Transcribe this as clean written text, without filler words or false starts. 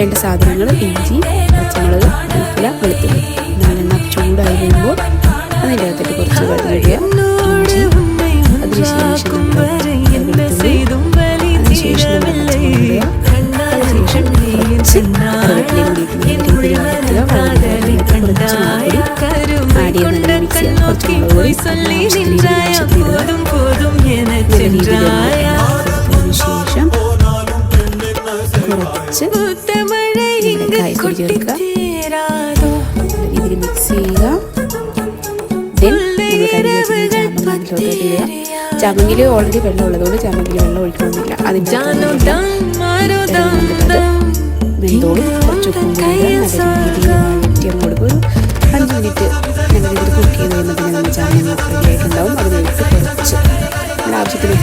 വേണ്ട സാധനങ്ങൾ ഇഞ്ചി, പച്ചമുളക്, കറിവേപ്പില, വെളുത്തുള്ളി. നല്ലെണ്ണ ചൂടായി വരുമ്പോൾ അതിൻ്റെ അകത്തേക്ക് കുറച്ച് കടുകിടുക, ഇഞ്ചി, അതിനുശേഷം നമ്മൾ വെളുത്തുള്ളി, അതിനുശേഷം നമ്മൾ പച്ചമുളക്, അതിനുശേഷം കുറച്ച് കറിവേപ്പിലയും കൂടി വഴറ്റുക. കുറച്ച് മുളകുപൊടി ആഡ് ചെയ്ത് നല്ല മിക്സ് ചെയ്യുക. കുറച്ച് മുളക് പൊടി ആവശ്യത്തിനിടുക. അതിനുശേഷം കുറച്ച് കായ്പ്പൊടി ചേർക്കുക. ഇതിൽ മിക്സ് ചെയ്യുക. ദെൻ നമ്മൾ കഴുകി ചാമങ്ങയിലോട്ട് ഇടുക. ചാമങ്ങയിൽ ഓൾറെഡി വെള്ളം ഉള്ളതുകൊണ്ട് ചാമങ്ങയിൽ വെള്ളം ഒഴിക്കണമെന്നില്ല. അതിൻ്റെ വെന്തോളും കുറച്ച് ഉപ്പും കൂടി നല്ല രീതിയിൽ വഴറ്റി അങ്ങോട്ട് ഒരു 5 മിനിറ്റ് നല്ല രീതിയിൽ കുക്ക് ചെയ്ത് കഴിയുമ്പോൾ തന്നെ നമ്മൾ ചാമങ്ങ റെഡി ആയിട്ടുണ്ടാവും. അതിനകത്ത് കുറച്ച് നമ്മുടെ ആവശ്യത്തിന്